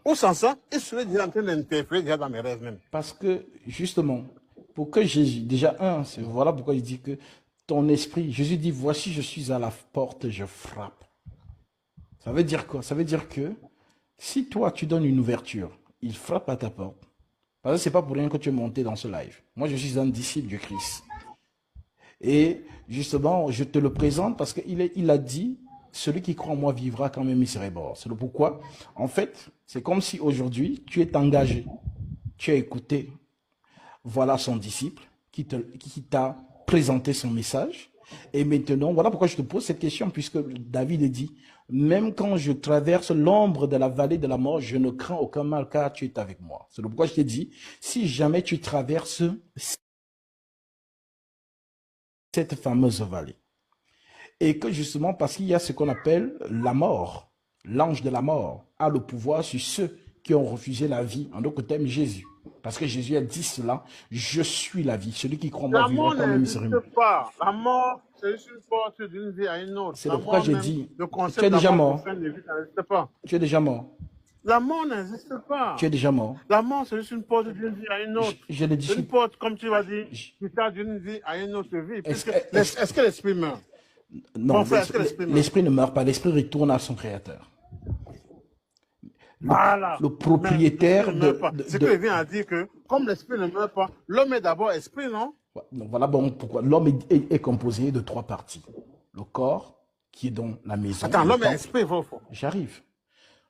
Au sens ça, et je suis déjà en train d'interpréter déjà dans mes rêves même. Parce que, justement, pour que Jésus, déjà voilà pourquoi il dit que ton esprit, Jésus dit, voici, je suis à la porte, je frappe. Ça veut dire quoi? Ça veut dire que si toi, tu donnes une ouverture, il frappe à ta porte. Parce que c'est pas pour rien que tu es monté dans ce live. Moi, je suis un disciple du Christ. Et justement, je te le présente parce qu'il a dit, celui qui croit en moi vivra quand même il serait mort. C'est le pourquoi. En fait, c'est comme si aujourd'hui, tu es engagé. Tu as écouté, voilà son disciple qui t'a présenté son message. Et maintenant, voilà pourquoi je te pose cette question, puisque David dit, même quand je traverse l'ombre de la vallée de la mort, je ne crains aucun mal car tu es avec moi. C'est pourquoi je t'ai dit, si jamais tu traverses cette fameuse vallée, et que justement, parce qu'il y a ce qu'on appelle la mort, l'ange de la mort a le pouvoir sur ceux qui ont refusé la vie, en d'autres termes, Jésus. Parce que Jésus a dit cela, je suis la vie. Celui qui croit en moi vivra quand même il serait mort. Pas. La mort, c'est juste une porte d'une vie à une autre. C'est pourquoi j'ai même, dit, le concept tu es déjà mort. de vie, ça n'existe pas. Tu es déjà mort. La mort n'existe pas. Tu es déjà mort. La mort, c'est juste une porte d'une vie à une autre. Je le dis. Une porte, comme tu l'as dit, qui passe d'une vie à une autre vie. Est-ce que l'esprit meurt? Non, l'esprit ne meurt pas. L'esprit retourne à son créateur. Voilà. Le propriétaire de... Ce que vient à dire que, comme l'esprit ne meurt pas, l'homme est d'abord esprit, non? Voilà bon pourquoi. L'homme est composé de 3 parties. Le corps, qui est dans la maison. Attends, l'homme est esprit, J'arrive.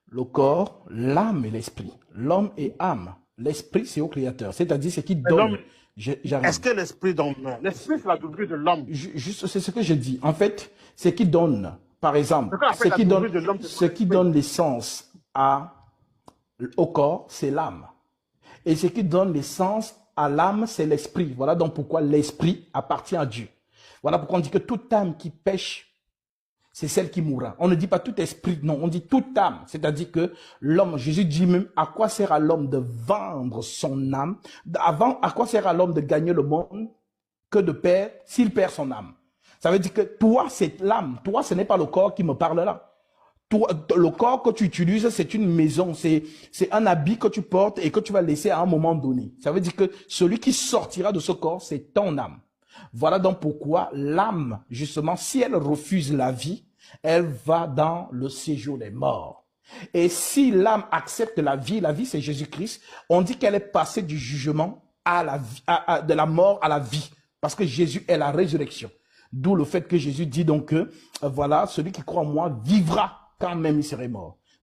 Le corps, l'âme et l'esprit. L'homme est âme. L'esprit, c'est au créateur. C'est-à-dire, c'est qui donne. Est-ce que l'esprit donne? L'esprit, c'est la double de l'homme. Juste, c'est ce que je dis. En fait, c'est qui donne. Par exemple, ce qui donne l'essence au corps, c'est l'âme. Et ce qui donne l'essence à l'âme, c'est l'esprit. Voilà donc pourquoi l'esprit appartient à Dieu. Voilà pourquoi on dit que toute âme qui pêche, c'est celle qui mourra. On ne dit pas tout esprit, non, on dit toute âme. C'est-à-dire que l'homme, Jésus dit même, à quoi sert à l'homme de vendre son âme? À quoi sert à l'homme de gagner le monde que de perdre s'il perd son âme? Ça veut dire que toi, c'est l'âme. Toi, ce n'est pas le corps qui me parle là. Toi, le corps que tu utilises, c'est une maison, c'est un habit que tu portes et que tu vas laisser à un moment donné. Ça veut dire que celui qui sortira de ce corps, c'est ton âme. Voilà donc pourquoi l'âme, justement, si elle refuse la vie, elle va dans le séjour des morts. Et si l'âme accepte la vie c'est Jésus-Christ, on dit qu'elle est passée du jugement à la vie, de la mort à la vie. Parce que Jésus est la résurrection. D'où le fait que Jésus dit donc que, voilà, celui qui croit en moi vivra quand même il serait mort.